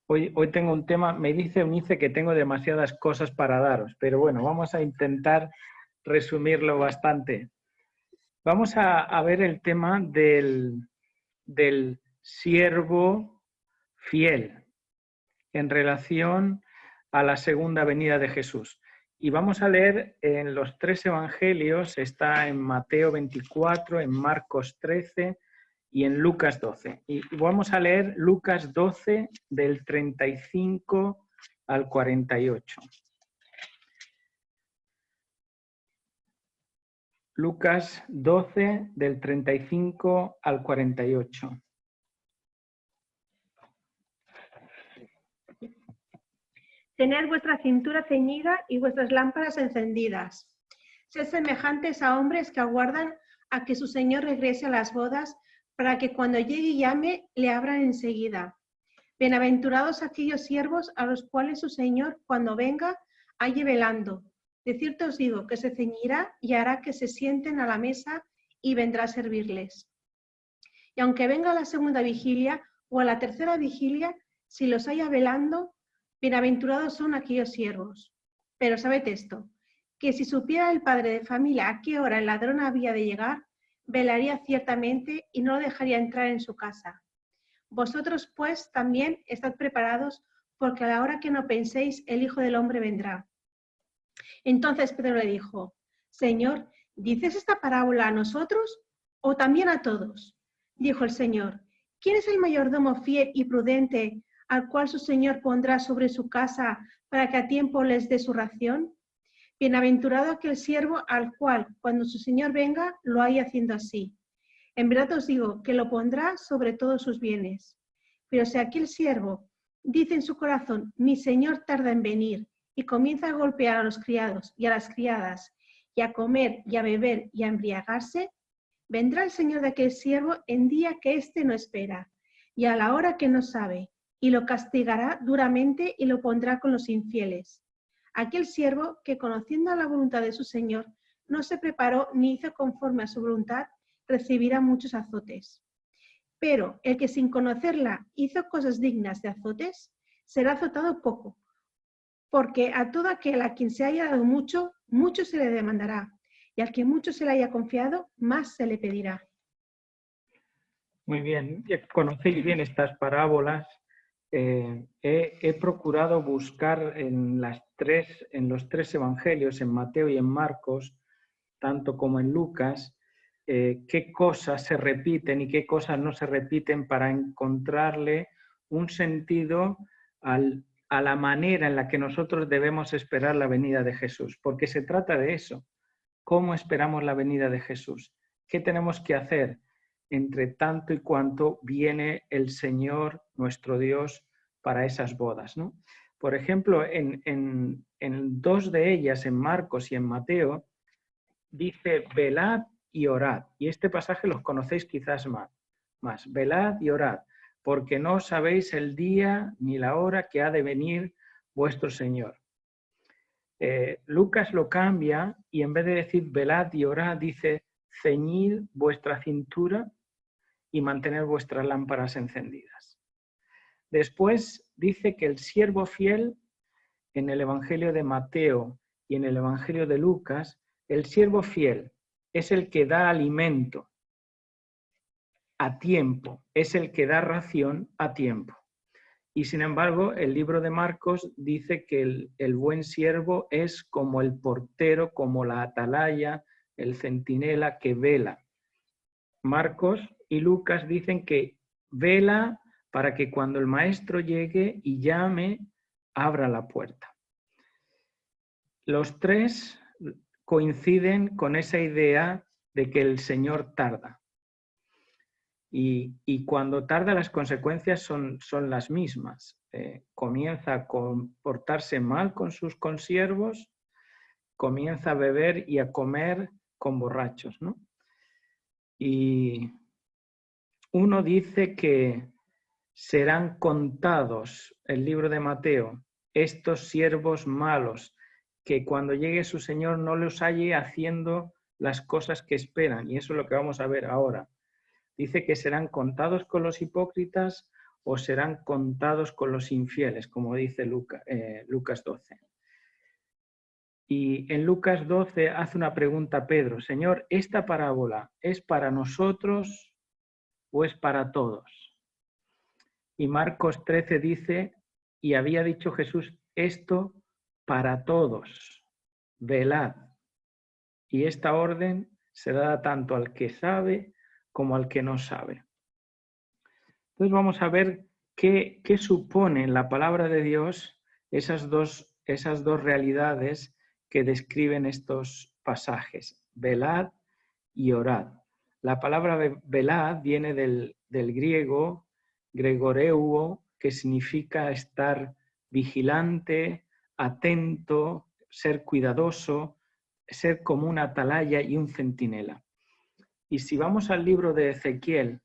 Hoy tengo un tema, me dice Eunice que tengo demasiadas cosas para daros, pero bueno, vamos a intentar resumirlo bastante. Vamos a ver el tema del siervo fiel en relación a la segunda venida de Jesús. Y vamos a leer en los tres evangelios, está en Mateo 24, en Marcos 13 y en Lucas 12. Y vamos a leer Lucas 12 del 35 al 48. Lucas 12 del 35 al 48. Tened vuestra cintura ceñida y vuestras lámparas encendidas. Sed semejantes a hombres que aguardan a que su señor regrese a las bodas, para que cuando llegue y llame, le abran enseguida. Bienaventurados aquellos siervos a los cuales su señor, cuando venga, halle velando. De cierto os digo que se ceñirá y hará que se sienten a la mesa y vendrá a servirles. Y aunque venga a la segunda vigilia o a la tercera vigilia, si los haya velando, bienaventurados son aquellos siervos. Pero sabed esto, que si supiera el padre de familia a qué hora el ladrón había de llegar, velaría ciertamente y no lo dejaría entrar en su casa. Vosotros, pues, también estad preparados, porque a la hora que no penséis, el Hijo del Hombre vendrá. Entonces Pedro le dijo: Señor, ¿dices esta parábola a nosotros o también a todos? Dijo el Señor: ¿quién es el mayordomo fiel y prudente al cual su señor pondrá sobre su casa para que a tiempo les dé su ración? Bienaventurado aquel siervo al cual, cuando su señor venga, lo haya haciendo así. En verdad os digo que lo pondrá sobre todos sus bienes. Pero si aquel siervo dice en su corazón: mi señor tarda en venir, y comienza a golpear a los criados y a las criadas, y a comer y a beber y a embriagarse, vendrá el señor de aquel siervo en día que éste no espera, y a la hora que no sabe, y lo castigará duramente y lo pondrá con los infieles. Aquel siervo que, conociendo la voluntad de su señor, no se preparó ni hizo conforme a su voluntad, recibirá muchos azotes. Pero el que sin conocerla hizo cosas dignas de azotes, será azotado poco, porque a todo aquel a quien se haya dado mucho, mucho se le demandará, y al que mucho se le haya confiado, más se le pedirá. Muy bien, conocéis bien estas parábolas. He procurado buscar en los tres evangelios, en Mateo y en Marcos, tanto como en Lucas, qué cosas se repiten y qué cosas no se repiten para encontrarle un sentido a la manera en la que nosotros debemos esperar la venida de Jesús, porque se trata de eso. ¿Cómo esperamos la venida de Jesús? ¿Qué tenemos que hacer entre tanto y cuanto viene el Señor, nuestro Dios, para esas bodas, ¿no? Por ejemplo, en dos de ellas, en Marcos y en Mateo, dice velad y orad. Y este pasaje los conocéis quizás más. Velad y orad, porque no sabéis el día ni la hora que ha de venir vuestro Señor. Lucas lo cambia y en vez de decir velad y orad, dice ceñid vuestra cintura y mantener vuestras lámparas encendidas. Después dice que el siervo fiel, en el Evangelio de Mateo y en el Evangelio de Lucas, el siervo fiel es el que da alimento a tiempo, es el que da ración a tiempo. Y sin embargo, el libro de Marcos dice que el buen siervo es como el portero, como la atalaya, el centinela que vela. Marcos y Lucas dicen que vela para que cuando el maestro llegue y llame, abra la puerta. Los tres coinciden con esa idea de que el Señor tarda. Y cuando tarda, las consecuencias son las mismas. Comienza a comportarse mal con sus consiervos, comienza a beber y a comer con borrachos, ¿no? Y uno dice que serán contados, el libro de Mateo, estos siervos malos, que cuando llegue su Señor no los halle haciendo las cosas que esperan. Y eso es lo que vamos a ver ahora. Dice que serán contados con los hipócritas o serán contados con los infieles, como dice Lucas 12. Y en Lucas 12 hace una pregunta a Pedro: Señor, ¿esta parábola es para nosotros o es para todos? Y Marcos 13 dice: y había dicho Jesús esto para todos, velad. Y esta orden se da tanto al que sabe como al que no sabe. Entonces vamos a ver qué supone en la palabra de Dios esas dos realidades que describen estos pasajes: velad y orad. La palabra velad viene del griego gregoreuo, que significa estar vigilante, atento, ser cuidadoso, ser como una atalaya y un centinela. Y si vamos al libro de Ezequiel,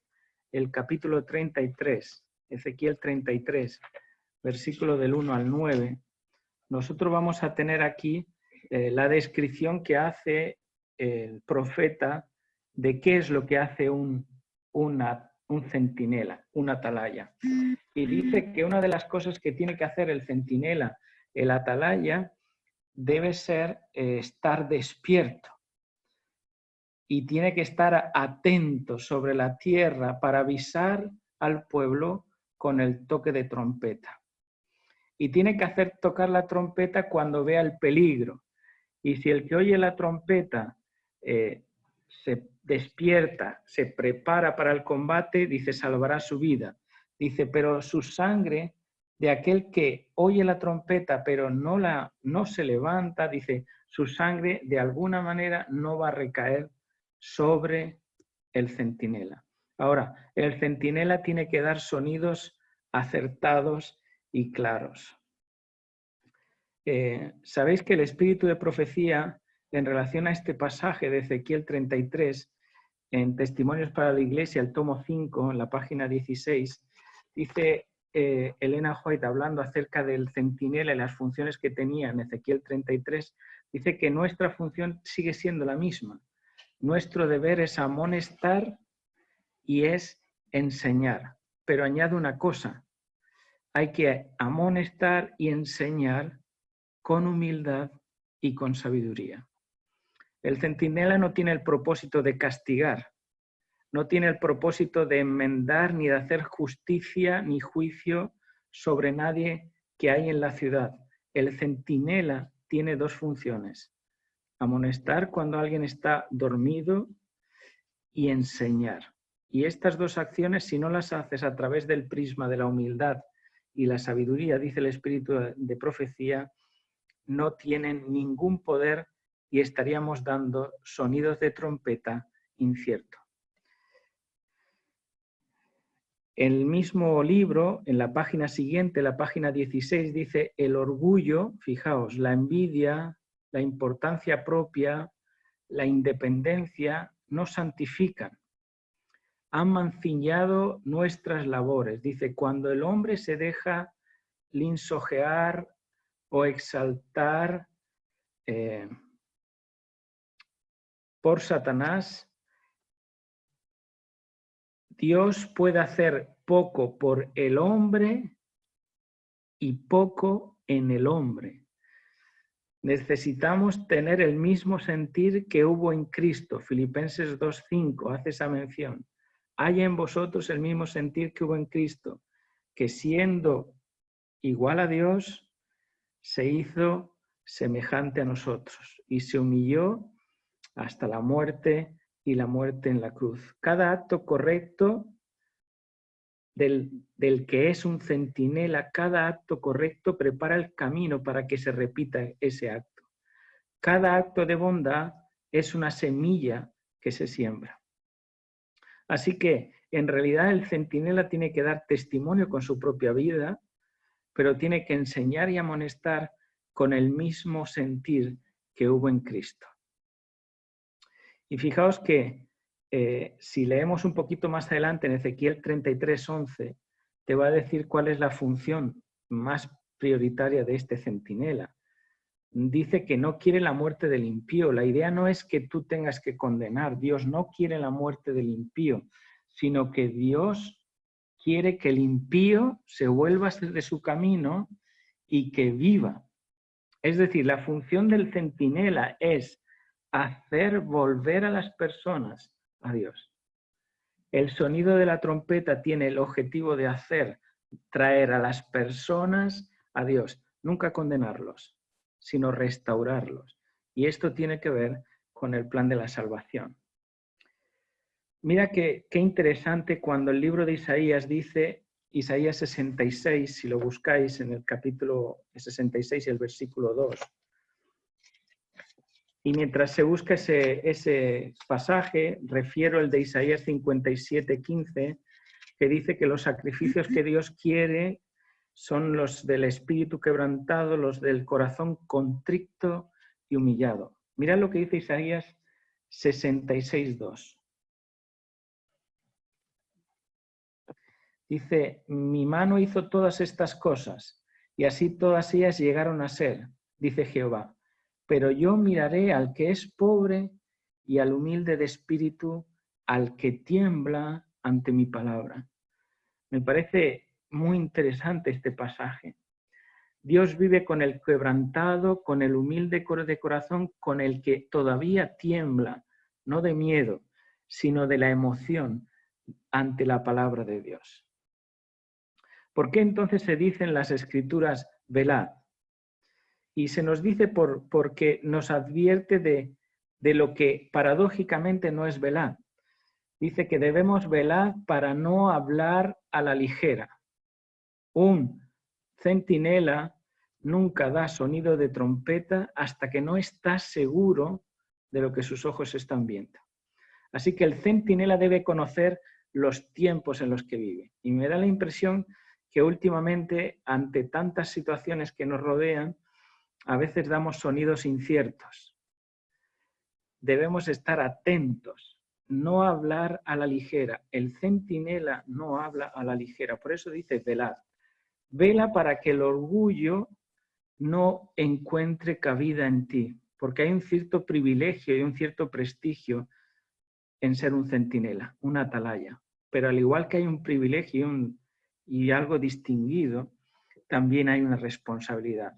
el capítulo 33, Ezequiel 33, versículo del 1 al 9, nosotros vamos a tener aquí la descripción que hace el profeta de qué es lo que hace un centinela, una atalaya. Y dice que una de las cosas que tiene que hacer el centinela, el atalaya, debe ser estar despierto. Y tiene que estar atento sobre la tierra para avisar al pueblo con el toque de trompeta. Y tiene que hacer tocar la trompeta cuando vea el peligro. Y si el que oye la trompeta se despierta, se prepara para el combate, dice, salvará su vida. Dice, pero su sangre de aquel que oye la trompeta pero no se levanta, dice, su sangre de alguna manera no va a recaer sobre el centinela. Ahora, el centinela tiene que dar sonidos acertados y claros. Sabéis que el espíritu de profecía, en relación a este pasaje de Ezequiel 33, en Testimonios para la Iglesia, el tomo 5, en la página 16, dice Elena White, hablando acerca del centinela y las funciones que tenía en Ezequiel 33, dice que nuestra función sigue siendo la misma. Nuestro deber es amonestar y es enseñar. Pero añade una cosa: hay que amonestar y enseñar con humildad y con sabiduría. El centinela no tiene el propósito de castigar, no tiene el propósito de enmendar ni de hacer justicia ni juicio sobre nadie que hay en la ciudad. El centinela tiene dos funciones: amonestar cuando alguien está dormido y enseñar. Y estas dos acciones, si no las haces a través del prisma de la humildad y la sabiduría, dice el espíritu de profecía, no tienen ningún poder y estaríamos dando sonidos de trompeta incierto. El mismo libro, en la página siguiente, la página 16, dice: el orgullo, fijaos, la envidia, la importancia propia, la independencia, nos santifican. Han mancillado nuestras labores. Dice, cuando el hombre se deja linsojear o exaltar por Satanás, Dios puede hacer poco por el hombre y poco en el hombre. Necesitamos tener el mismo sentir que hubo en Cristo. Filipenses 2:5 hace esa mención. Haya en vosotros el mismo sentir que hubo en Cristo, que siendo igual a Dios, se hizo semejante a nosotros y se humilló hasta la muerte y la muerte en la cruz. Cada acto correcto del que es un centinela, cada acto correcto prepara el camino para que se repita ese acto. Cada acto de bondad es una semilla que se siembra. Así que, en realidad, el centinela tiene que dar testimonio con su propia vida, pero tiene que enseñar y amonestar con el mismo sentir que hubo en Cristo. Y fijaos que si leemos un poquito más adelante en Ezequiel 33:11, te va a decir cuál es la función más prioritaria de este centinela. Dice que no quiere la muerte del impío. La idea no es que tú tengas que condenar. Dios no quiere la muerte del impío, sino que Dios quiere que el impío se vuelva de su camino y que viva. Es decir, la función del centinela es hacer volver a las personas a Dios. El sonido de la trompeta tiene el objetivo de traer a las personas a Dios, nunca condenarlos, sino restaurarlos. Y esto tiene que ver con el plan de la salvación. Mira qué interesante cuando el libro de Isaías dice, Isaías 66, si lo buscáis en el capítulo 66 y el versículo 2. Y mientras se busca ese pasaje, refiero el de Isaías 57, 15, que dice que los sacrificios que Dios quiere son los del espíritu quebrantado, los del corazón contrito y humillado. Mirad lo que dice Isaías 66, 2. Dice, mi mano hizo todas estas cosas, y así todas ellas llegaron a ser, dice Jehová. Pero yo miraré al que es pobre y al humilde de espíritu, al que tiembla ante mi palabra. Me parece muy interesante este pasaje. Dios vive con el quebrantado, con el humilde de corazón, con el que todavía tiembla, no de miedo, sino de la emoción ante la palabra de Dios. ¿Por qué entonces se dice en las Escrituras, velad? Y se nos dice porque nos advierte de lo que paradójicamente no es velad. Dice que debemos velar para no hablar a la ligera. Un centinela nunca da sonido de trompeta hasta que no está seguro de lo que sus ojos están viendo. Así que el centinela debe conocer los tiempos en los que vive. Y me da la impresión que últimamente, ante tantas situaciones que nos rodean, a veces damos sonidos inciertos. Debemos estar atentos, no hablar a la ligera. El centinela no habla a la ligera. Por eso dice velad. Vela para que el orgullo no encuentre cabida en ti, porque hay un cierto privilegio y un cierto prestigio en ser un centinela, una atalaya. Pero al igual que hay un privilegio y algo distinguido, también hay una responsabilidad.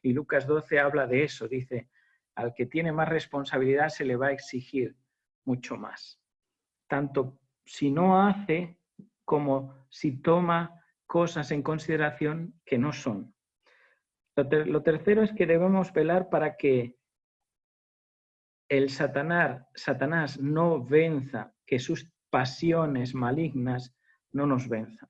Y Lucas 12 habla de eso, dice, al que tiene más responsabilidad se le va a exigir mucho más. Tanto si no hace como si toma cosas en consideración que no son. Lo tercero es que debemos velar para que el Satanás no venza, que sus pasiones malignas no nos venzan.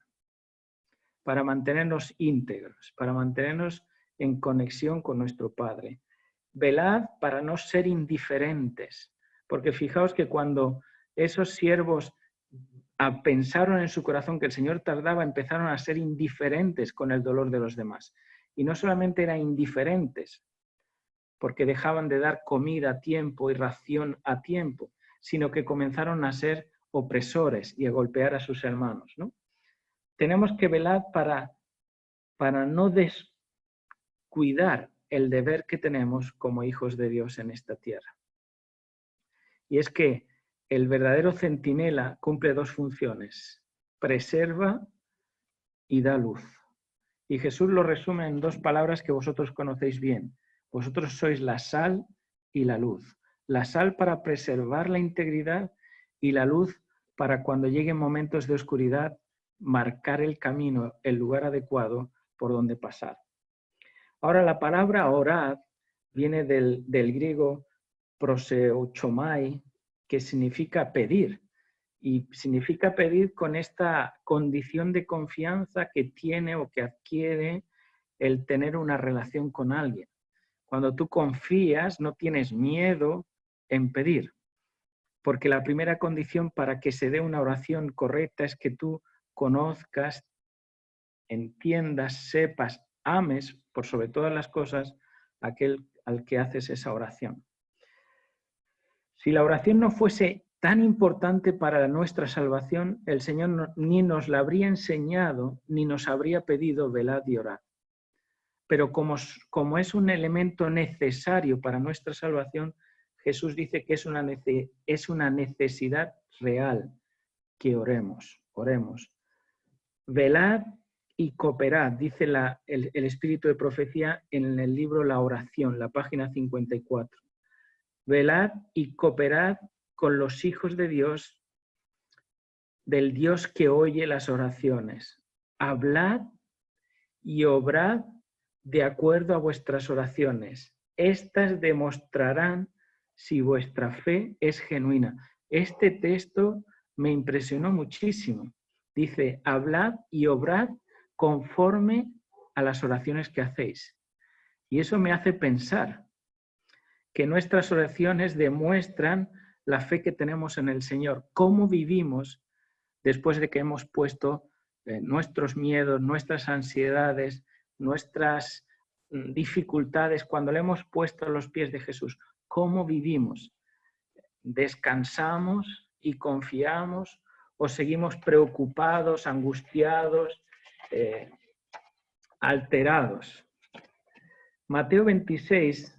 Para mantenernos íntegros, para mantenernos en conexión con nuestro Padre. Velad para no ser indiferentes, porque fijaos que cuando esos siervos pensaron en su corazón que el Señor tardaba, empezaron a ser indiferentes con el dolor de los demás. Y no solamente eran indiferentes, porque dejaban de dar comida a tiempo y ración a tiempo, sino que comenzaron a ser opresores y a golpear a sus hermanos, ¿no? Tenemos que velar para no descuidar el deber que tenemos como hijos de Dios en esta tierra. Y es que el verdadero centinela cumple dos funciones: preserva y da luz. Y Jesús lo resume en dos palabras que vosotros conocéis bien. Vosotros sois la sal y la luz. La sal para preservar la integridad y la luz para cuando lleguen momentos de oscuridad marcar el camino, el lugar adecuado por donde pasar. Ahora la palabra orad viene del griego proseuchomai, que significa pedir. Y significa pedir con esta condición de confianza que tiene o que adquiere el tener una relación con alguien. Cuando tú confías, no tienes miedo en pedir, porque la primera condición para que se dé una oración correcta es que tú conozcas, entiendas, sepas, ames por sobre todas las cosas aquel al que haces esa oración. Si la oración no fuese tan importante para nuestra salvación, el Señor ni nos la habría enseñado, ni nos habría pedido velad y orad. Pero como es un elemento necesario para nuestra salvación, Jesús dice que es una necesidad real que oremos. Velad y cooperad, dice el espíritu de profecía en el libro La Oración, la página 54. Velad y cooperad con los hijos de Dios, del Dios que oye las oraciones. Hablad y obrad de acuerdo a vuestras oraciones. Estas demostrarán si vuestra fe es genuina. Este texto me impresionó muchísimo. Dice, hablad y obrad conforme a las oraciones que hacéis. Y eso me hace pensar que nuestras oraciones demuestran la fe que tenemos en el Señor, cómo vivimos después de que hemos puesto nuestros miedos, nuestras ansiedades, nuestras dificultades, cuando le hemos puesto a los pies de Jesús, cómo vivimos. ¿Descansamos y confiamos o seguimos preocupados, angustiados, alterados? Mateo 26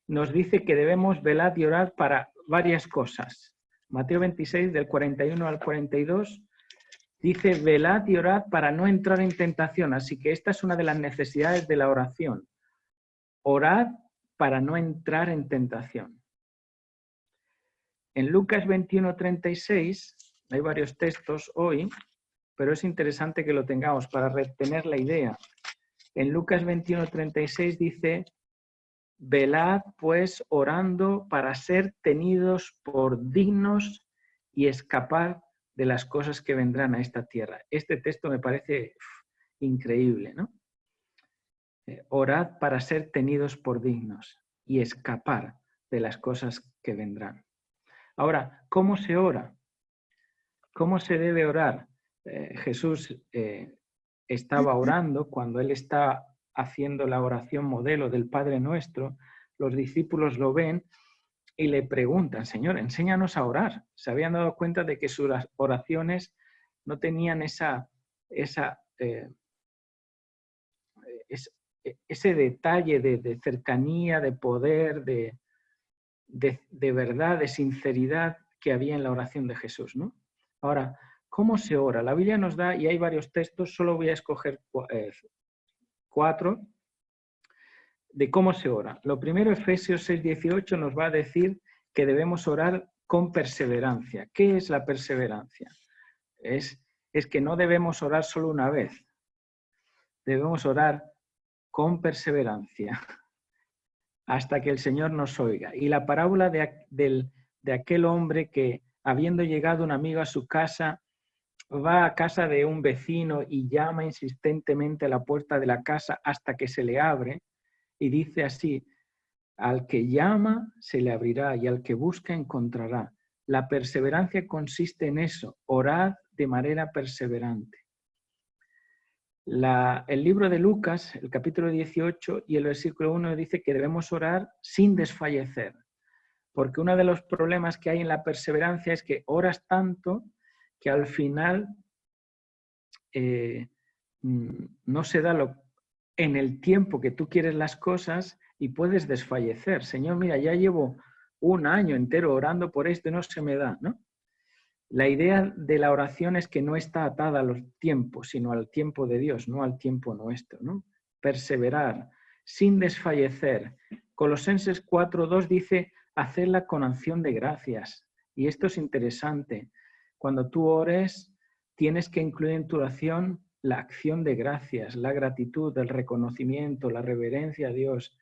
nos dice que debemos velar y orar para varias cosas. Mateo 26, del 41 al 42, dice, velad y orad para no entrar en tentación. Así que esta es una de las necesidades de la oración. Orad para no entrar en tentación. En Lucas 21, 36, hay varios textos hoy, pero es interesante que lo tengamos para retener la idea. En Lucas 21, 36 dice, velad pues orando para ser tenidos por dignos y escapar de las cosas que vendrán a esta tierra. Este texto me parece increíble, ¿no? Orad para ser tenidos por dignos y escapar de las cosas que vendrán. Ahora, ¿cómo se ora? ¿Cómo se debe orar? Jesús estaba orando cuando él está haciendo la oración modelo del Padre Nuestro. Los discípulos lo ven y le preguntan, Señor, enséñanos a orar. Se habían dado cuenta de que sus oraciones no tenían ese detalle de cercanía, de poder, de verdad, de sinceridad que había en la oración de Jesús, ¿no? Ahora, ¿cómo se ora? La Biblia nos da, y hay varios textos, solo voy a escoger 4, de cómo se ora. Lo primero, Efesios 6:18, nos va a decir que debemos orar con perseverancia. ¿Qué es la perseverancia? Es que no debemos orar solo una vez. Debemos orar con perseverancia hasta que el Señor nos oiga. Y la parábola de aquel hombre que, habiendo llegado un amigo a su casa, va a casa de un vecino y llama insistentemente a la puerta de la casa hasta que se le abre, y dice así, al que llama se le abrirá y al que busca encontrará. La perseverancia consiste en eso, orad de manera perseverante. El libro de Lucas, el capítulo 18 y el versículo 1 dice que debemos orar sin desfallecer, porque uno de los problemas que hay en la perseverancia es que oras tanto que al final no se da en el tiempo que tú quieres las cosas y puedes desfallecer. Señor, mira, ya llevo un año entero orando por esto y no se me da, ¿no? La idea de la oración es que no está atada a los tiempos, sino al tiempo de Dios, no al tiempo nuestro, ¿no? Perseverar, sin desfallecer. Colosenses 4:2 dice, hacerla con acción de gracias. Y esto es interesante. Cuando tú ores, tienes que incluir en tu oración la acción de gracias, la gratitud, el reconocimiento, la reverencia a Dios.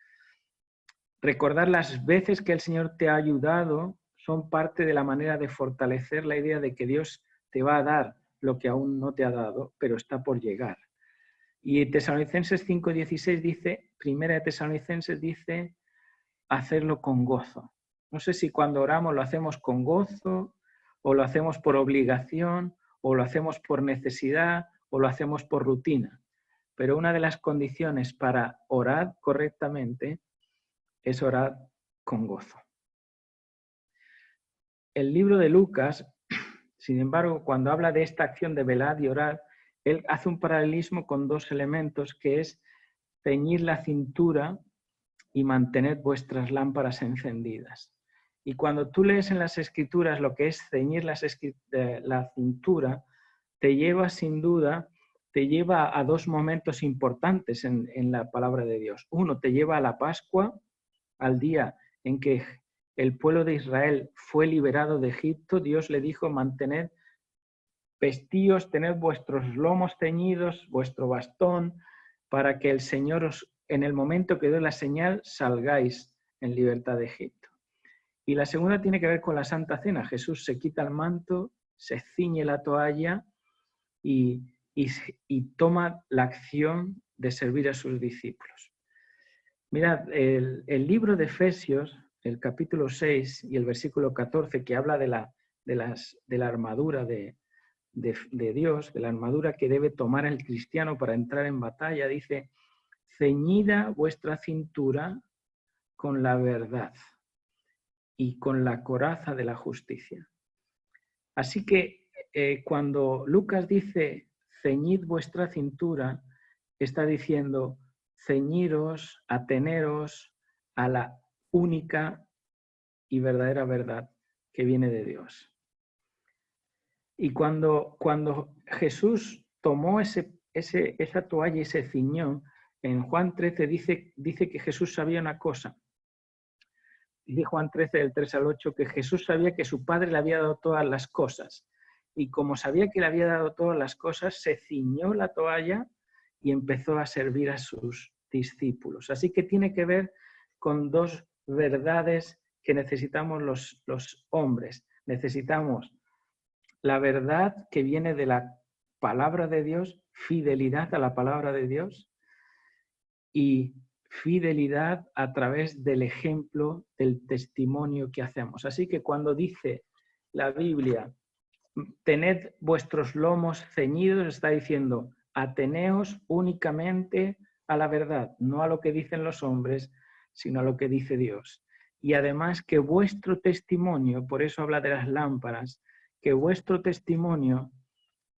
Recordar las veces que el Señor te ha ayudado son parte de la manera de fortalecer la idea de que Dios te va a dar lo que aún no te ha dado, pero está por llegar. Y Tesalonicenses 5:16 dice, primera de Tesalonicenses dice, hacerlo con gozo. No sé si cuando oramos lo hacemos con gozo, o lo hacemos por obligación, o lo hacemos por necesidad, o lo hacemos por rutina. Pero una de las condiciones para orar correctamente es orar con gozo. El libro de Lucas, sin embargo, cuando habla de esta acción de velar y orar, él hace un paralelismo con dos elementos, que es ceñir la cintura y mantener vuestras lámparas encendidas. Y cuando tú lees en las Escrituras lo que es ceñir la cintura, te lleva sin duda, te lleva a dos momentos importantes en la palabra de Dios. Uno, te lleva a la Pascua, al día en que el pueblo de Israel fue liberado de Egipto. Dios le dijo: mantened vestíos, tened vuestros lomos ceñidos, vuestro bastón, para que el Señor os, en el momento que dé la señal, salgáis en libertad de Egipto. Y la segunda tiene que ver con la Santa Cena. Jesús se quita el manto, se ciñe la toalla y toma la acción de servir a sus discípulos. Mirad, el libro de Efesios, el capítulo 6 y el versículo 14, que habla de la armadura de Dios, de la armadura que debe tomar el cristiano para entrar en batalla, dice: ceñida vuestra cintura con la verdad y con la coraza de la justicia. Así que cuando Lucas dice ceñid vuestra cintura, está diciendo ceñiros, ateneros a la única y verdadera verdad que viene de Dios. Y cuando Jesús tomó esa toalla y se ciñó, en Juan 13 dice que Jesús sabía una cosa. Dice Juan 13, del 3 al 8, que Jesús sabía que su Padre le había dado todas las cosas. Y como sabía que le había dado todas las cosas, se ciñó la toalla y empezó a servir a sus discípulos. Así que tiene que ver con dos verdades que necesitamos los hombres. Necesitamos la verdad que viene de la palabra de Dios, fidelidad a la palabra de Dios, y fidelidad a través del ejemplo, del testimonio que hacemos. Así que cuando dice la Biblia, tened vuestros lomos ceñidos, está diciendo, ateneos únicamente a la verdad, no a lo que dicen los hombres, sino a lo que dice Dios. Y además que vuestro testimonio, por eso habla de las lámparas, que vuestro testimonio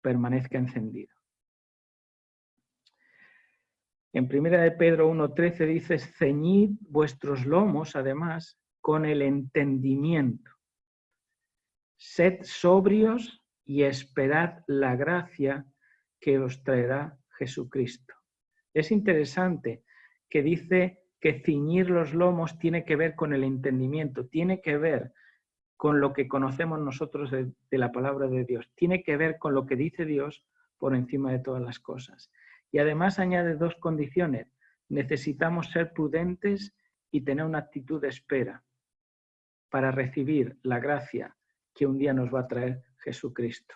permanezca encendido. En 1 de Pedro 1:13 dice: ceñid vuestros lomos, además, con el entendimiento. Sed sobrios y esperad la gracia que os traerá Jesucristo. Es interesante que dice que ciñir los lomos tiene que ver con el entendimiento, tiene que ver con lo que conocemos nosotros de la palabra de Dios, tiene que ver con lo que dice Dios por encima de todas las cosas. Y además añade dos condiciones. Necesitamos ser prudentes y tener una actitud de espera para recibir la gracia que un día nos va a traer Jesucristo.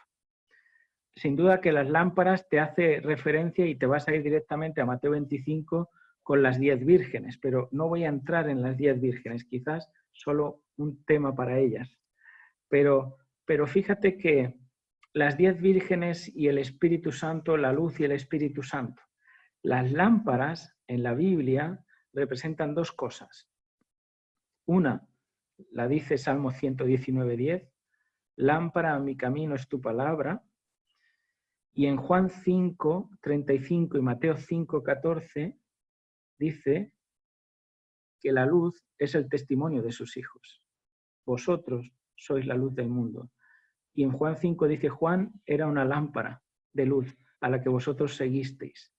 Sin duda que las lámparas te hace referencia y te vas a ir directamente a Mateo 25 con las 10 vírgenes, pero no voy a entrar en las 10 vírgenes, quizás solo un tema para ellas. Pero fíjate que las 10 vírgenes y el Espíritu Santo, la luz y el Espíritu Santo. Las lámparas en la Biblia representan dos cosas. Una, la dice Salmo 119:10, lámpara a mi camino es tu palabra. Y en Juan 5:35 y Mateo 5:14 dice que la luz es el testimonio de sus hijos. Vosotros sois la luz del mundo. Y en Juan 5 dice: Juan era una lámpara de luz a la que vosotros seguisteis.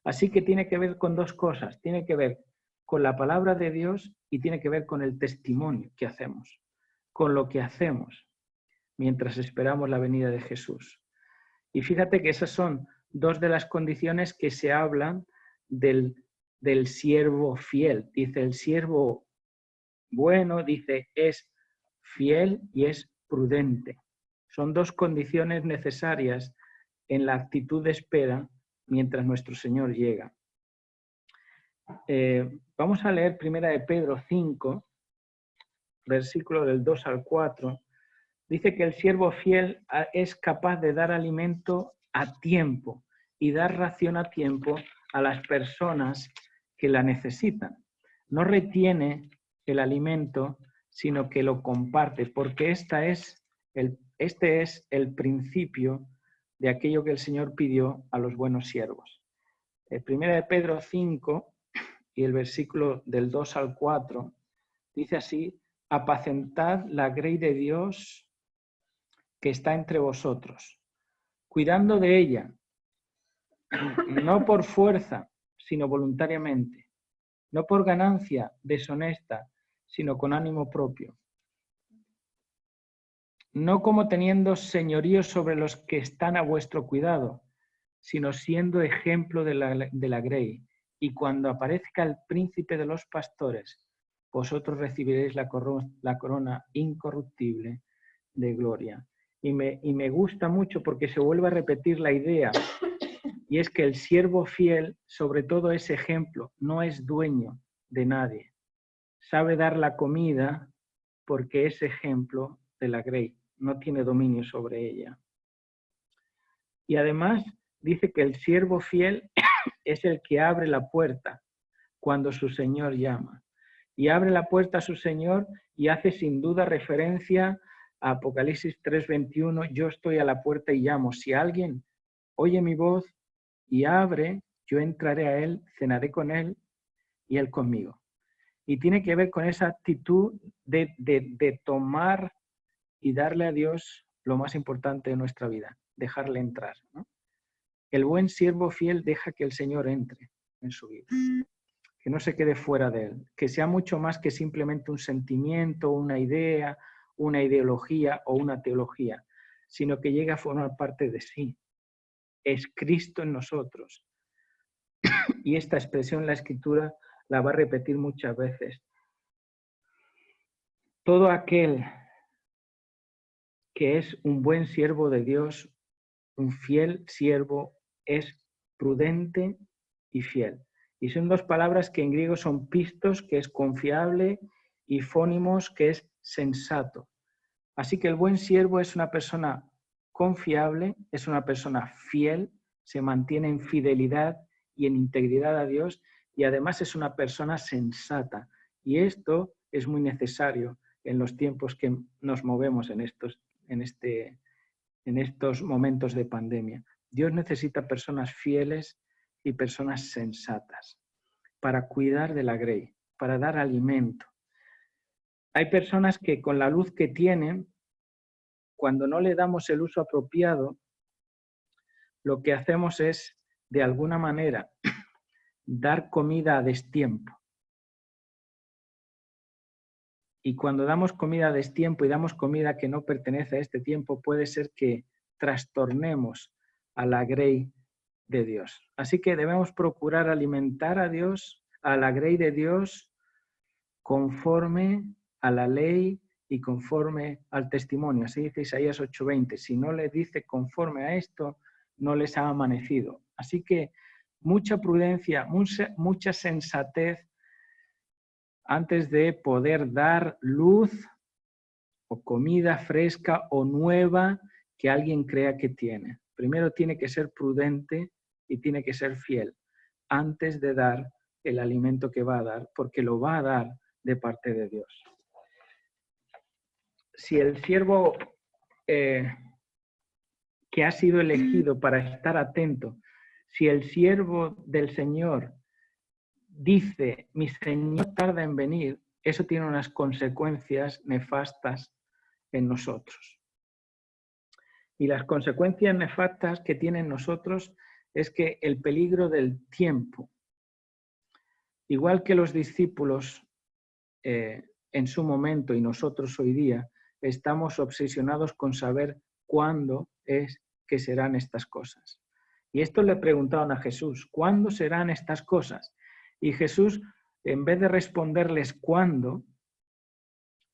Así que tiene que ver con dos cosas. Tiene que ver con la palabra de Dios y tiene que ver con el testimonio que hacemos, con lo que hacemos mientras esperamos la venida de Jesús. Y fíjate que esas son dos de las condiciones que se hablan del siervo fiel. Dice el siervo bueno, dice es fiel y es prudente. Son dos condiciones necesarias en la actitud de espera mientras nuestro Señor llega. Vamos a leer 1 de Pedro 5, versículo del 2 al 4. Dice que el siervo fiel es capaz de dar alimento a tiempo y dar ración a tiempo a las personas que la necesitan. No retiene el alimento, sino que lo comparte, porque este es el principio de aquello que el Señor pidió a los buenos siervos. El 1 de Pedro 5 y el versículo del 2 al 4 dice así: apacentad la grey de Dios que está entre vosotros, cuidando de ella, no por fuerza, sino voluntariamente, no por ganancia deshonesta, sino con ánimo propio, no como teniendo señorío sobre los que están a vuestro cuidado, sino siendo ejemplo de la grey. Y cuando aparezca el príncipe de los pastores, vosotros recibiréis la corona incorruptible de gloria. Y me gusta mucho porque se vuelve a repetir la idea, y es que el siervo fiel, sobre todo, es ejemplo, no es dueño de nadie. Sabe dar la comida porque es ejemplo de la grey, no tiene dominio sobre ella. Y además dice que el siervo fiel es el que abre la puerta cuando su Señor llama. Y abre la puerta a su Señor y hace sin duda referencia a Apocalipsis 3:21, yo estoy a la puerta y llamo. Si alguien oye mi voz y abre, yo entraré a él, cenaré con él y él conmigo. Y tiene que ver con esa actitud de tomar y darle a Dios lo más importante de nuestra vida, dejarle entrar, ¿no? El buen siervo fiel deja que el Señor entre en su vida, que no se quede fuera de él, que sea mucho más que simplemente un sentimiento, una idea, una ideología o una teología, sino que llegue a formar parte de sí. Es Cristo en nosotros. Y esta expresión la Escritura la va a repetir muchas veces. Todo aquel que es un buen siervo de Dios, un fiel siervo, es prudente y fiel. Y son dos palabras que en griego son pistos, que es confiable, y fónimos, que es sensato. Así que el buen siervo es una persona confiable, es una persona fiel, se mantiene en fidelidad y en integridad a Dios, y además es una persona sensata. Y esto es muy necesario en los tiempos que nos movemos en estos momentos de pandemia. Dios necesita personas fieles y personas sensatas para cuidar de la grey, para dar alimento. Hay personas que con la luz que tienen, cuando no le damos el uso apropiado, lo que hacemos es, de alguna manera, dar comida a destiempo. Y cuando damos comida a destiempo y damos comida que no pertenece a este tiempo, puede ser que trastornemos a la grey de Dios. Así que debemos procurar alimentar a Dios, a la grey de Dios, conforme a la ley y conforme al testimonio. Así dice Isaías 8:20. Si no le dice conforme a esto, no les ha amanecido. Así que mucha prudencia, mucha sensatez antes de poder dar luz o comida fresca o nueva que alguien crea que tiene. Primero tiene que ser prudente y tiene que ser fiel antes de dar el alimento que va a dar, porque lo va a dar de parte de Dios. Si el siervo que ha sido elegido para estar atento, si el siervo del Señor dice, mi Señor tarda en venir, eso tiene unas consecuencias nefastas en nosotros. Y las consecuencias nefastas que tiene en nosotros es que el peligro del tiempo, igual que los discípulos en su momento y nosotros hoy día, estamos obsesionados con saber cuándo es que serán estas cosas. Y esto le preguntaron a Jesús, ¿cuándo serán estas cosas? Y Jesús, en vez de responderles cuándo,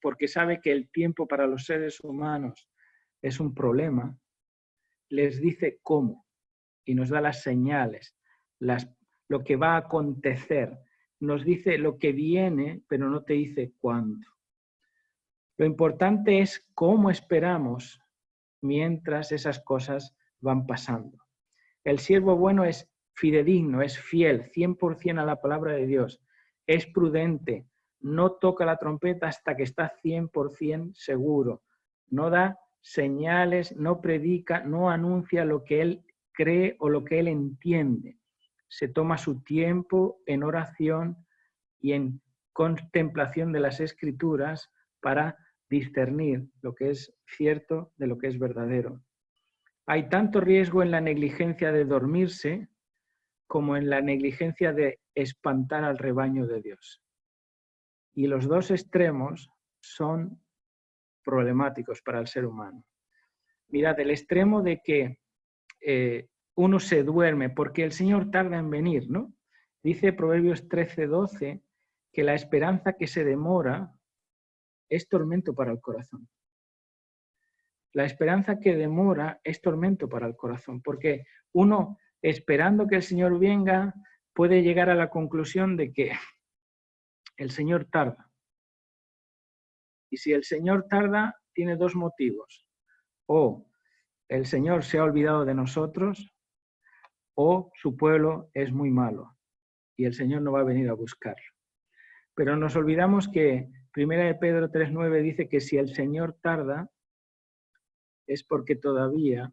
porque sabe que el tiempo para los seres humanos es un problema, les dice cómo y nos da las señales, lo que va a acontecer. Nos dice lo que viene, pero no te dice cuándo. Lo importante es cómo esperamos mientras esas cosas van pasando. El siervo bueno es fidedigno, es fiel, 100% a la palabra de Dios, es prudente, no toca la trompeta hasta que está 100% seguro, no da señales, no predica, no anuncia lo que él cree o lo que él entiende. Se toma su tiempo en oración y en contemplación de las Escrituras para discernir lo que es cierto de lo que es verdadero. Hay tanto riesgo en la negligencia de dormirse como en la negligencia de espantar al rebaño de Dios. Y los dos extremos son problemáticos para el ser humano. Mirad, el extremo de que uno se duerme porque el Señor tarda en venir, ¿no? Dice Proverbios 13:12 que la esperanza que se demora es tormento para el corazón. La esperanza que demora es tormento para el corazón, porque uno, esperando que el Señor venga, puede llegar a la conclusión de que el Señor tarda. Y si el Señor tarda, tiene dos motivos. O el Señor se ha olvidado de nosotros, o su pueblo es muy malo y el Señor no va a venir a buscarlo. Pero nos olvidamos que 1 de Pedro 3:9 dice que si el Señor tarda, es porque todavía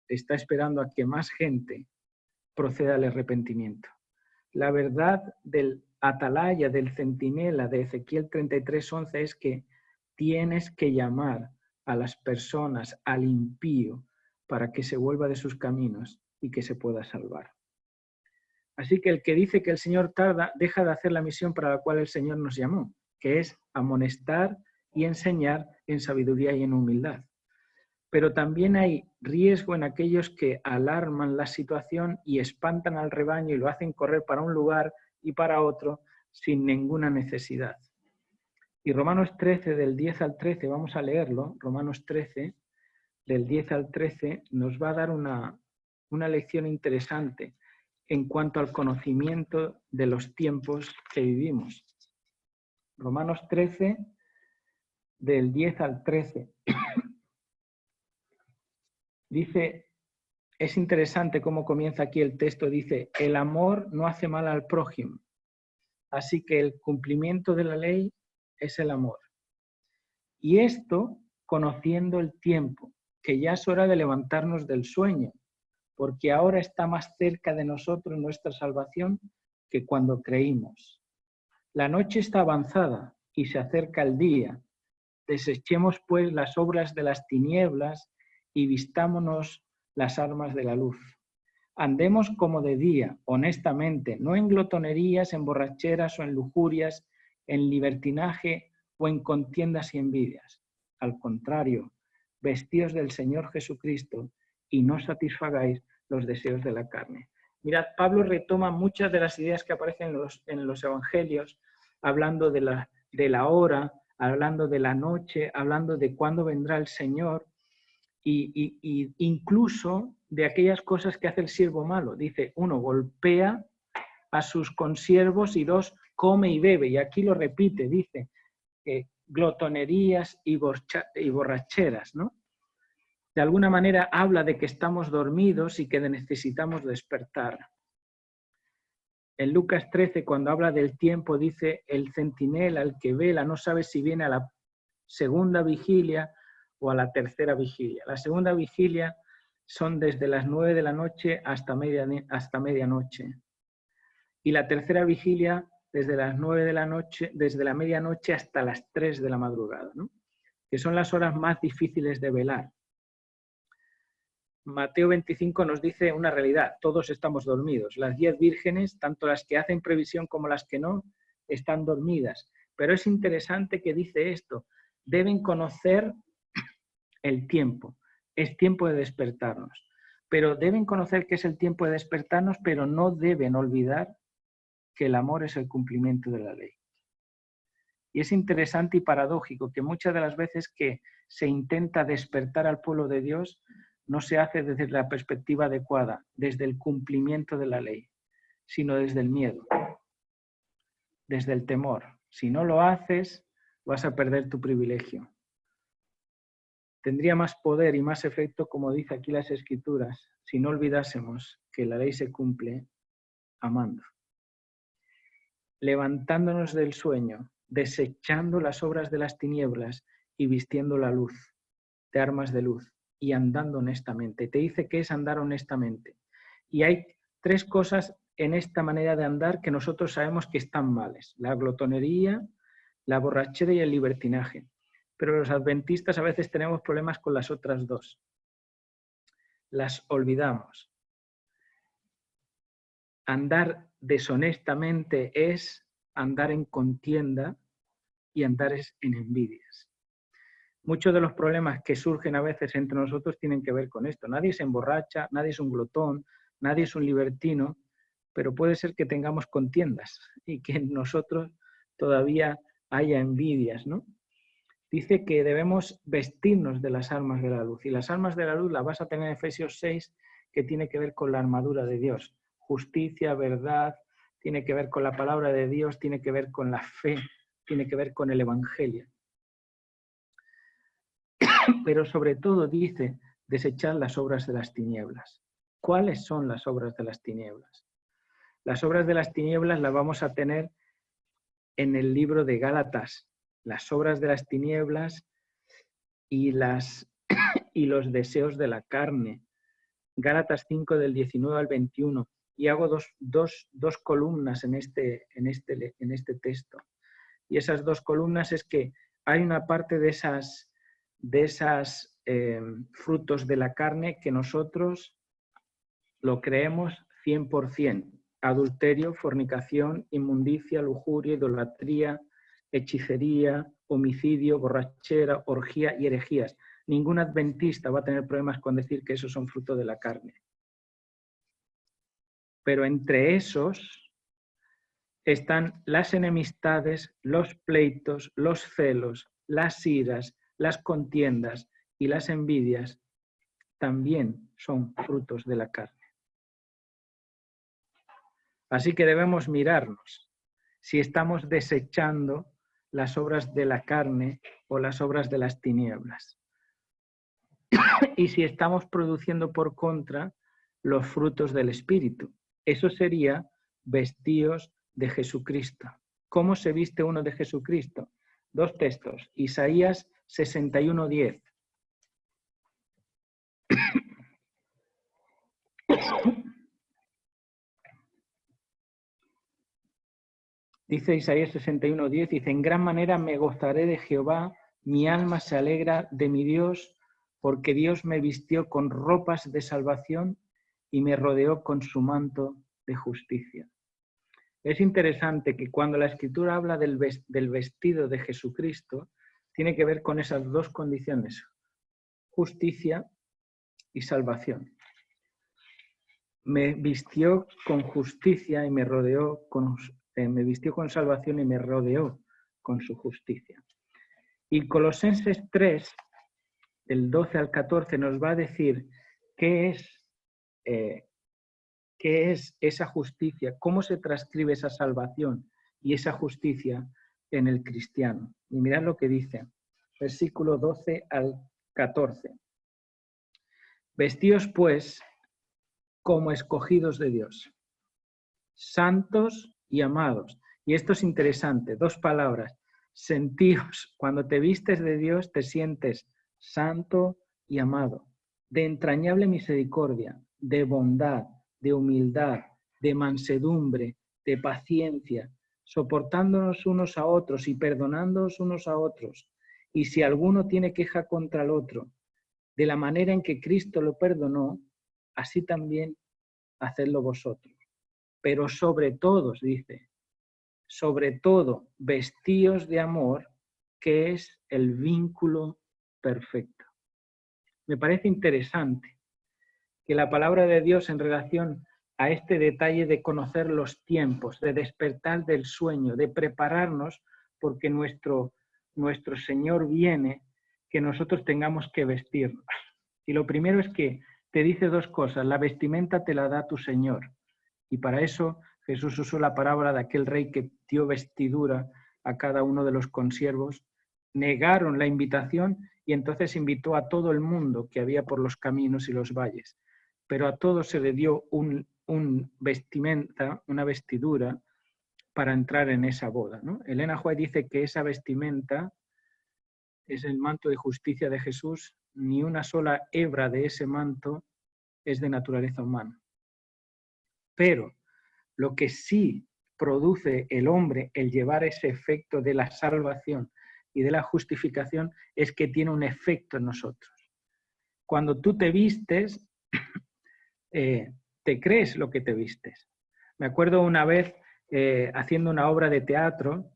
está esperando a que más gente proceda al arrepentimiento. La verdad del atalaya, del centinela de Ezequiel 33:11 es que tienes que llamar a las personas, al impío, para que se vuelva de sus caminos y que se pueda salvar. Así que el que dice que el Señor tarda, deja de hacer la misión para la cual el Señor nos llamó, que es amonestar y enseñar en sabiduría y en humildad. Pero también hay riesgo en aquellos que alarman la situación y espantan al rebaño y lo hacen correr para un lugar y para otro sin ninguna necesidad. Y Romanos 13, del 10 al 13, vamos a leerlo, Romanos 13, del 10 al 13, nos va a dar una lección interesante en cuanto al conocimiento de los tiempos que vivimos. Romanos 13, del 10 al 13. Dice, es interesante cómo comienza aquí el texto, dice, el amor no hace mal al prójimo, así que el cumplimiento de la ley es el amor. Y esto conociendo el tiempo, que ya es hora de levantarnos del sueño, porque ahora está más cerca de nosotros nuestra salvación que cuando creímos. La noche está avanzada y se acerca el día. Desechemos pues las obras de las tinieblas y vistámonos las armas de la luz. Andemos como de día, honestamente, no en glotonerías, en borracheras o en lujurias, en libertinaje o en contiendas y envidias. Al contrario, vestíos del Señor Jesucristo y no satisfagáis los deseos de la carne. Mirad, Pablo retoma muchas de las ideas que aparecen en los evangelios, hablando de la hora, hablando de la noche, hablando de cuándo vendrá el Señor, y incluso de aquellas cosas que hace el siervo malo. Dice, uno, golpea a sus consiervos y dos, come y bebe. Y aquí lo repite, dice, glotonerías y borracheras, ¿no? De alguna manera habla de que estamos dormidos y que necesitamos despertar. En Lucas 13, cuando habla del tiempo, dice, el centinela, el que vela, no sabe si viene a la segunda vigilia o a la tercera vigilia. La segunda vigilia son desde las 9 de la noche hasta medianoche. Y la tercera vigilia desde las 9 de la noche, desde la medianoche hasta las 3 de la madrugada, ¿no? Que son las horas más difíciles de velar. Mateo 25 nos dice una realidad, todos estamos dormidos. Las 10 vírgenes, tanto las que hacen previsión como las que no, están dormidas. Pero es interesante que dice esto, deben conocer el tiempo, es tiempo de despertarnos. Pero deben conocer que es el tiempo de despertarnos, pero no deben olvidar que el amor es el cumplimiento de la ley. Y es interesante y paradójico que muchas de las veces que se intenta despertar al pueblo de Dios, no se hace desde la perspectiva adecuada, desde el cumplimiento de la ley, sino desde el miedo, desde el temor. Si no lo haces, vas a perder tu privilegio. Tendría más poder y más efecto, como dice aquí las Escrituras, si no olvidásemos que la ley se cumple amando. Levantándonos del sueño, desechando las obras de las tinieblas y vistiendo la luz, de armas de luz, y andando honestamente. Te dice que es andar honestamente. Y hay 3 cosas en esta manera de andar que nosotros sabemos que están males. La glotonería, la borrachera y el libertinaje. Pero los adventistas a veces tenemos problemas con las otras 2. las olvidamos. Andar deshonestamente es andar en contienda y andar en envidias. Muchos de los problemas que surgen a veces entre nosotros tienen que ver con esto. Nadie se emborracha, nadie es un glotón, nadie es un libertino, pero puede ser que tengamos contiendas y que en nosotros todavía haya envidias, ¿no? Dice que debemos vestirnos de las armas de la luz. Y las armas de la luz las vas a tener en Efesios 6, que tiene que ver con la armadura de Dios. Justicia, verdad, tiene que ver con la palabra de Dios, tiene que ver con la fe, tiene que ver con el Evangelio. Pero sobre todo dice, desechar las obras de las tinieblas. ¿Cuáles son las obras de las tinieblas? Las obras de las tinieblas las vamos a tener en el libro de Gálatas. Las obras de las tinieblas y los deseos de la carne. Gálatas 5 del 19 al 21. Y hago dos columnas en este texto. Y esas dos columnas es que hay una parte de esas frutos de la carne que nosotros lo creemos 100%. Adulterio, fornicación, inmundicia, lujuria, idolatría, hechicería, homicidio, borrachera, orgía y herejías. Ningún adventista va a tener problemas con decir que esos son fruto de la carne. Pero entre esos están las enemistades, los pleitos, los celos, las iras, las contiendas y las envidias. También son frutos de la carne. Así que debemos mirarnos si estamos desechando las obras de la carne o las obras de las tinieblas. Y si estamos produciendo por contra los frutos del Espíritu. Eso sería vestíos de Jesucristo. ¿Cómo se viste uno de Jesucristo? Dos textos. Isaías 61:10. Dice Isaías 61:10, dice, en gran manera me gozaré de Jehová, mi alma se alegra de mi Dios, porque Dios me vistió con ropas de salvación y me rodeó con su manto de justicia. Es interesante que cuando la Escritura habla del vestido de Jesucristo, tiene que ver con esas dos condiciones, justicia y salvación. Me vistió con justicia y me rodeó me vistió con salvación y me rodeó con su justicia. Y Colosenses 3, del 12 al 14, nos va a decir qué es esa justicia, cómo se transcribe esa salvación y esa justicia en el cristiano. Y mirad lo que dice, versículo 12 al 14. Vestíos pues como escogidos de Dios, santos y amados. Y esto es interesante, dos palabras. Sentíos, cuando te vistes de Dios te sientes santo y amado, de entrañable misericordia, de bondad, de humildad, de mansedumbre, de paciencia, soportándonos unos a otros y perdonándonos unos a otros. Y si alguno tiene queja contra el otro, de la manera en que Cristo lo perdonó, así también hacedlo vosotros. Pero sobre todo, dice, sobre todo, vestíos de amor, que es el vínculo perfecto. Me parece interesante que la palabra de Dios en relación a este detalle de conocer los tiempos, de despertar del sueño, de prepararnos porque nuestro Señor viene, que nosotros tengamos que vestirnos. Y lo primero es que te dice dos cosas, la vestimenta te la da tu Señor. Y para eso Jesús usó la parábola de aquel rey que dio vestidura a cada uno de los consiervos. Negaron la invitación y entonces invitó a todo el mundo que había por los caminos y los valles. Pero a todos se le dio una vestidura para entrar en esa boda, ¿no? Elena White dice que esa vestimenta es el manto de justicia de Jesús, ni una sola hebra de ese manto es de naturaleza humana. Pero lo que sí produce el hombre el llevar ese efecto de la salvación y de la justificación es que tiene un efecto en nosotros. Cuando tú te vistes, te crees lo que te vistes. Me acuerdo una vez haciendo una obra de teatro,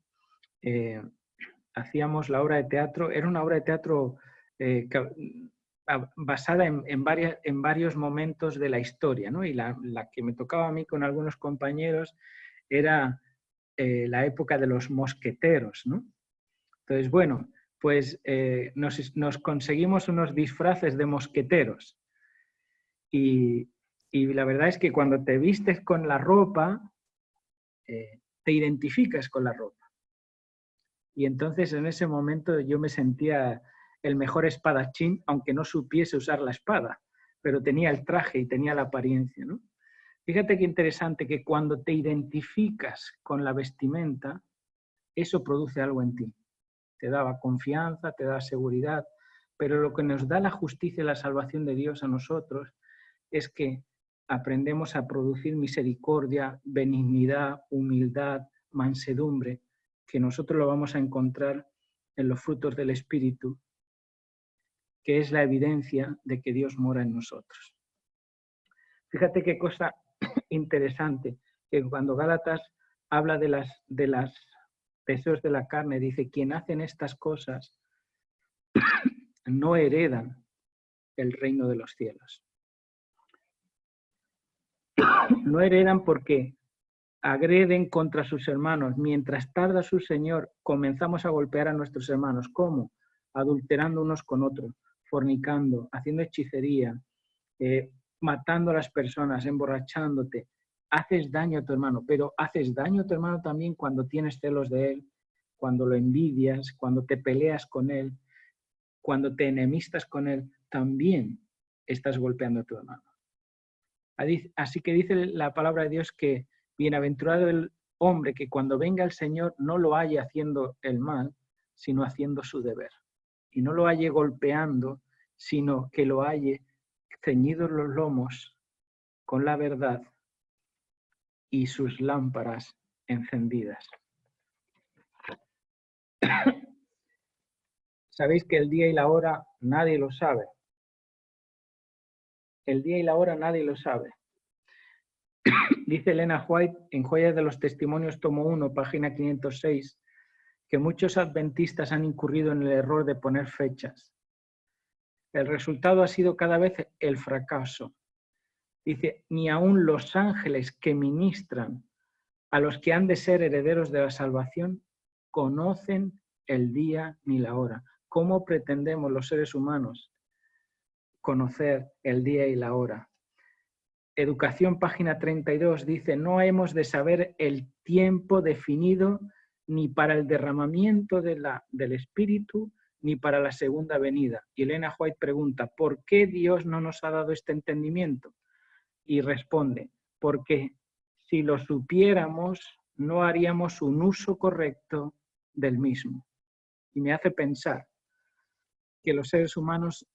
hacíamos la obra de teatro, era una obra de teatro basada en varios momentos de la historia, ¿no? Y la que me tocaba a mí con algunos compañeros era la época de los mosqueteros, ¿no? Entonces, bueno, pues nos conseguimos unos disfraces de mosqueteros y la verdad es que cuando te vistes con la ropa, te identificas con la ropa. Y entonces en ese momento yo me sentía el mejor espadachín, aunque no supiese usar la espada, pero tenía el traje y tenía la apariencia, ¿no? Fíjate qué interesante que cuando te identificas con la vestimenta, eso produce algo en ti. Te daba confianza, te da seguridad, pero lo que nos da la justicia y la salvación de Dios a nosotros es que aprendemos a producir misericordia, benignidad, humildad, mansedumbre, que nosotros lo vamos a encontrar en los frutos del Espíritu, que es la evidencia de que Dios mora en nosotros. Fíjate qué cosa interesante, que cuando Gálatas habla de las deseos de la carne, dice, quien hacen estas cosas no heredan el reino de los cielos. No heredan porque agreden contra sus hermanos. Mientras tarda su Señor, comenzamos a golpear a nuestros hermanos. ¿Cómo? Adulterando unos con otros, fornicando, haciendo hechicería, matando a las personas, emborrachándote. Haces daño a tu hermano, pero haces daño a tu hermano también cuando tienes celos de él, cuando lo envidias, cuando te peleas con él, cuando te enemistas con él, también estás golpeando a tu hermano. Así que dice la palabra de Dios que bienaventurado el hombre que cuando venga el Señor no lo halle haciendo el mal, sino haciendo su deber. Y no lo halle golpeando, sino que lo halle ceñidos los lomos con la verdad y sus lámparas encendidas. Sabéis que el día y la hora nadie lo sabe. El día y la hora nadie lo sabe. Dice Elena White en Joyas de los Testimonios, tomo 1, página 506, que muchos adventistas han incurrido en el error de poner fechas. El resultado ha sido cada vez el fracaso. Dice, ni aun los ángeles que ministran a los que han de ser herederos de la salvación conocen el día ni la hora. ¿Cómo pretendemos los seres humanos conocer el día y la hora? Educación, página 32, dice, no hemos de saber el tiempo definido ni para el derramamiento del Espíritu, ni para la segunda venida. Y Elena White pregunta, ¿por qué Dios no nos ha dado este entendimiento? Y responde, porque si lo supiéramos, no haríamos un uso correcto del mismo. Y me hace pensar que los seres humanos,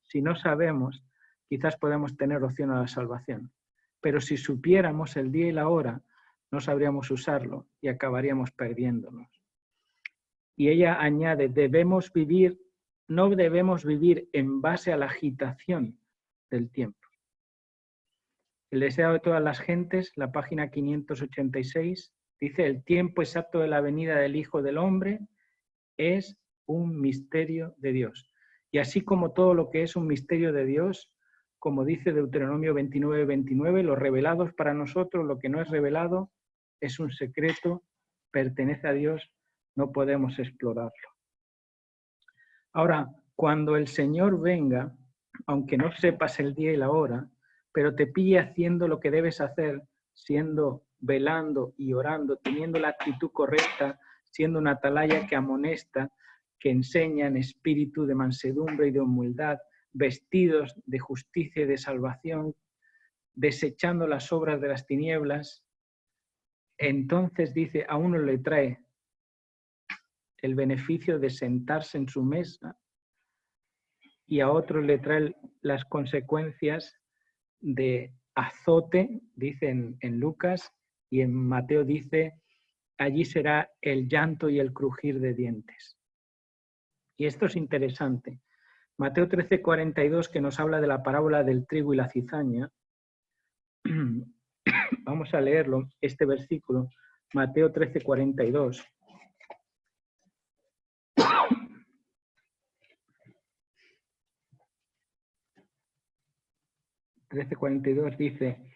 si no sabemos, quizás podemos tener opción a la salvación. Pero si supiéramos el día y la hora, no sabríamos usarlo y acabaríamos perdiéndonos. Y ella añade, no debemos vivir en base a la agitación del tiempo. El deseo de todas las gentes, la página 586, dice, el tiempo exacto de la venida del Hijo del Hombre es un misterio de Dios. Y así como todo lo que es un misterio de Dios, como dice Deuteronomio 29, 29, lo revelado es para nosotros, lo que no es revelado es un secreto, pertenece a Dios, no podemos explorarlo. Ahora, cuando el Señor venga, aunque no sepas el día y la hora, pero te pille haciendo lo que debes hacer, velando y orando, teniendo la actitud correcta, siendo una atalaya que amonesta, que enseña en espíritu de mansedumbre y de humildad, vestidos de justicia y de salvación, desechando las obras de las tinieblas, entonces dice, a uno le trae el beneficio de sentarse en su mesa y a otro le trae las consecuencias de azote, dice en Lucas, y en Mateo dice, allí será el llanto y el crujir de dientes. Y esto es interesante, Mateo 13:42, que nos habla de la parábola del trigo y la cizaña. Vamos a leerlo, este versículo, Mateo 13:42. 13:42 dice: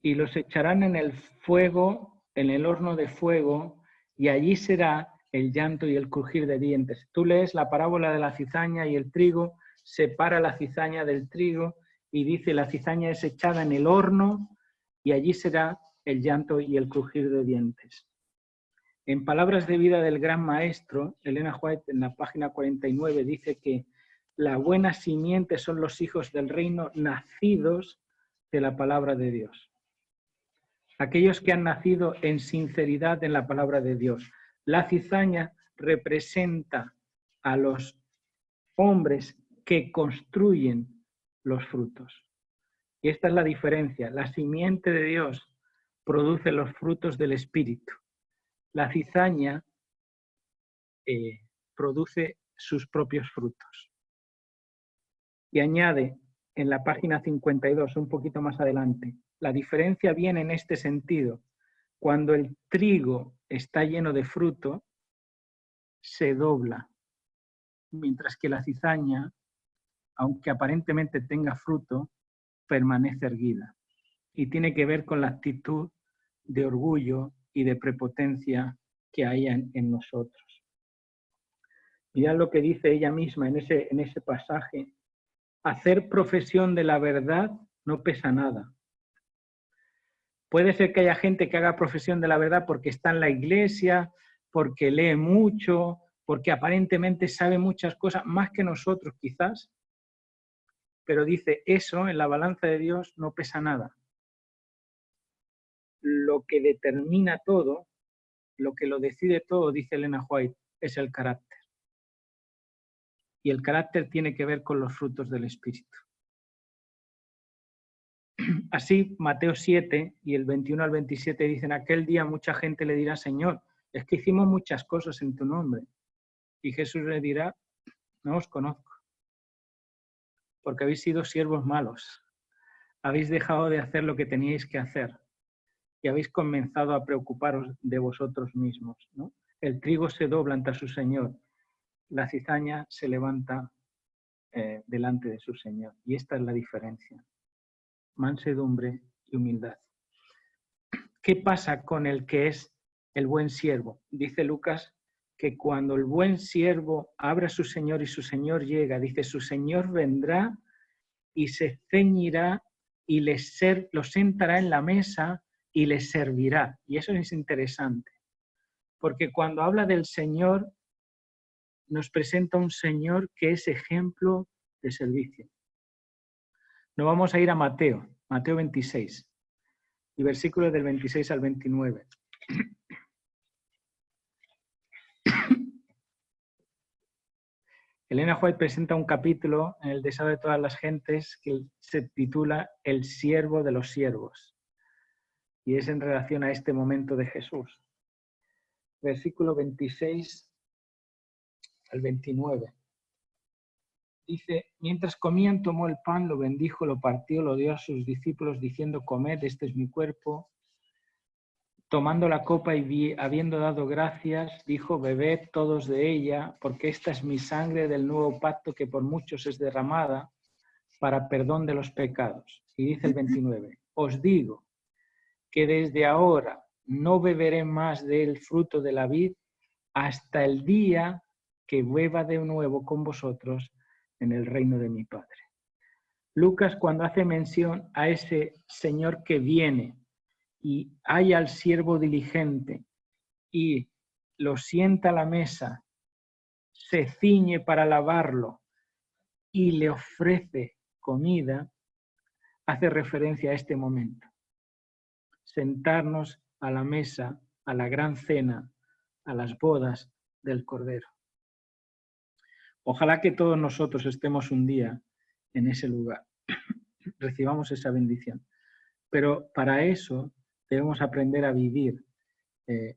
y los echarán en el fuego, en el horno de fuego, y allí será el llanto y el crujir de dientes. Tú lees la parábola de la cizaña y el trigo, separa la cizaña del trigo y dice: la cizaña es echada en el horno y allí será el llanto y el crujir de dientes. En Palabras de Vida del Gran Maestro, Elena White, en la página 49, dice que la buena simiente son los hijos del reino nacidos de la palabra de Dios. Aquellos que han nacido en sinceridad en la palabra de Dios. La cizaña representa a los hombres que construyen los frutos. Y esta es la diferencia. La simiente de Dios produce los frutos del Espíritu. La cizaña produce sus propios frutos. Y añade en la página 52, un poquito más adelante, la diferencia viene en este sentido. Cuando el trigo está lleno de fruto, se dobla, mientras que la cizaña, aunque aparentemente tenga fruto, permanece erguida. Y tiene que ver con la actitud de orgullo y de prepotencia que hay en nosotros. Mirad lo que dice ella misma en ese pasaje. Hacer profesión de la verdad no pesa nada. Puede ser que haya gente que haga profesión de la verdad porque está en la iglesia, porque lee mucho, porque aparentemente sabe muchas cosas, más que nosotros quizás, pero dice, eso en la balanza de Dios no pesa nada. Lo que determina todo, lo que lo decide todo, dice Elena White, es el carácter. Y el carácter tiene que ver con los frutos del Espíritu. Así, Mateo 7 y el 21 al 27 dicen, aquel día mucha gente le dirá, Señor, es que hicimos muchas cosas en tu nombre. Y Jesús le dirá, no os conozco, porque habéis sido siervos malos. Habéis dejado de hacer lo que teníais que hacer y habéis comenzado a preocuparos de vosotros mismos, ¿no? El trigo se dobla ante su Señor, la cizaña se levanta delante de su Señor. Y esta es la diferencia. Mansedumbre y humildad. ¿Qué pasa con el que es el buen siervo? Dice Lucas que cuando el buen siervo abre a su Señor y su Señor llega, dice, su Señor vendrá y se ceñirá y lo sentará en la mesa y les servirá. Y eso es interesante, porque cuando habla del Señor, nos presenta un Señor que es ejemplo de servicio. Nos vamos a ir a Mateo 26, y versículos del 26 al 29. Elena White presenta un capítulo en el Deseo de todas las gentes que se titula El siervo de los siervos. Y es en relación a este momento de Jesús. Versículo 26 al 29. Dice, mientras comían, tomó el pan, lo bendijo, lo partió, lo dio a sus discípulos, diciendo, comed, este es mi cuerpo. Tomando la copa y habiendo dado gracias, dijo, bebed todos de ella, porque esta es mi sangre del nuevo pacto que por muchos es derramada para perdón de los pecados. Y dice el 29, os digo que desde ahora no beberé más del fruto de la vid hasta el día que beba de nuevo con vosotros en el reino de mi Padre. Lucas, cuando hace mención a ese Señor que viene y hay al siervo diligente y lo sienta a la mesa, se ciñe para lavarlo y le ofrece comida, hace referencia a este momento. Sentarnos a la mesa, a la gran cena, a las bodas del Cordero. Ojalá que todos nosotros estemos un día en ese lugar, recibamos esa bendición. Pero para eso debemos aprender a vivir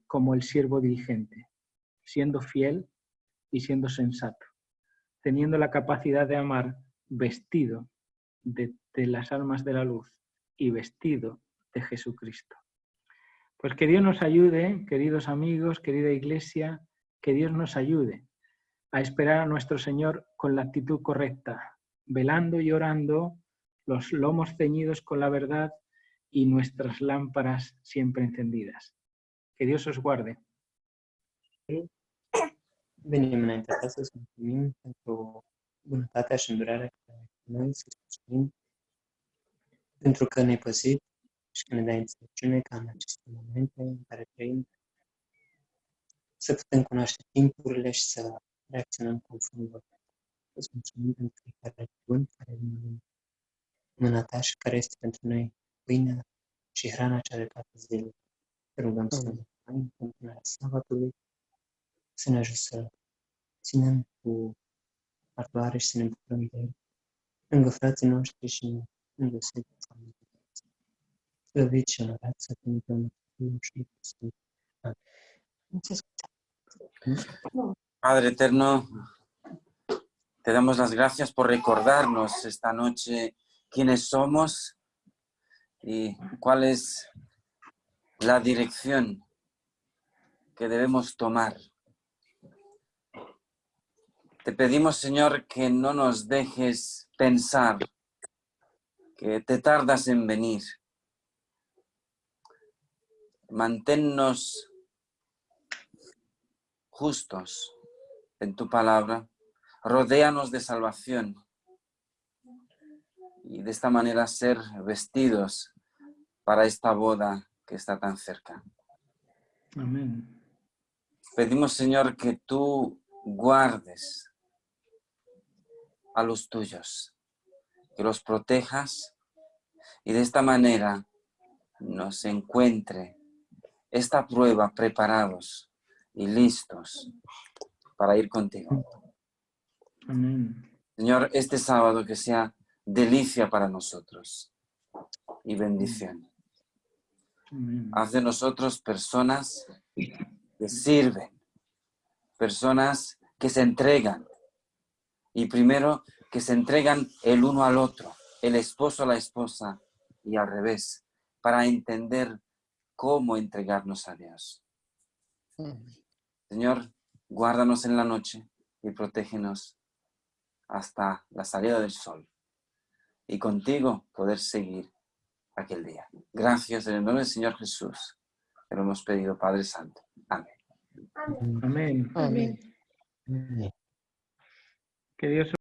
como el siervo diligente, siendo fiel y siendo sensato. teniendo la capacidad de amar, vestido de las almas de la luz y vestido de Jesucristo. Pues que Dios nos ayude, queridos amigos, querida Iglesia, que Dios nos ayude a esperar a nuestro Señor con la actitud correcta, velando y orando, los lomos ceñidos con la verdad y nuestras lámparas siempre encendidas. Que Dios os guarde. Venim înaintea ta să-ți mulțumim pentru bunătatea și îndurarea care ai cu noi, să-ți mulțumim pentru că ne-ai păzit și că ne dai înțelepciune ca în aceste momente în care trăim să putem cunoaște timpurile și să reacționăm conform vorbei. Îți mulțumim pentru fiecare bun care vine în mâna ta și care este pentru noi pâinea și hrana cea de toate zilele. Te rugăm să ne dai în continuarea sabatului, să ne ajut să ținem cu ardoare și să ne bucurăm de el, lângă frații noștri și în găsit de familie. Slăvit și onorat să fim împreună cu Fiul și cu Sfântul. Padre eterno, te damos las gracias por recordarnos esta noche quiénes somos y cuál es la dirección que debemos tomar. Te pedimos, Señor, que no nos dejes pensar que te tardas en venir. Manténnos justos en tu palabra, rodéanos de salvación y de esta manera ser vestidos para esta boda que está tan cerca. Amén. Pedimos, Señor, que tú guardes a los tuyos, que los protejas y de esta manera nos encuentre esta prueba preparados y listos para ir contigo. Amén. Señor, este sábado que sea delicia para nosotros y bendición. Amén. Haz de nosotros personas que sirven, personas que se entregan y primero que se entregan el uno al otro, el esposo a la esposa y al revés, para entender cómo entregarnos a Dios. Señor, guárdanos en la noche y protégenos hasta la salida del sol y contigo poder seguir aquel día. Gracias en el nombre del Señor Jesús. Te lo hemos pedido, Padre Santo. Amén. Amén. Amén. Amin. Que Dios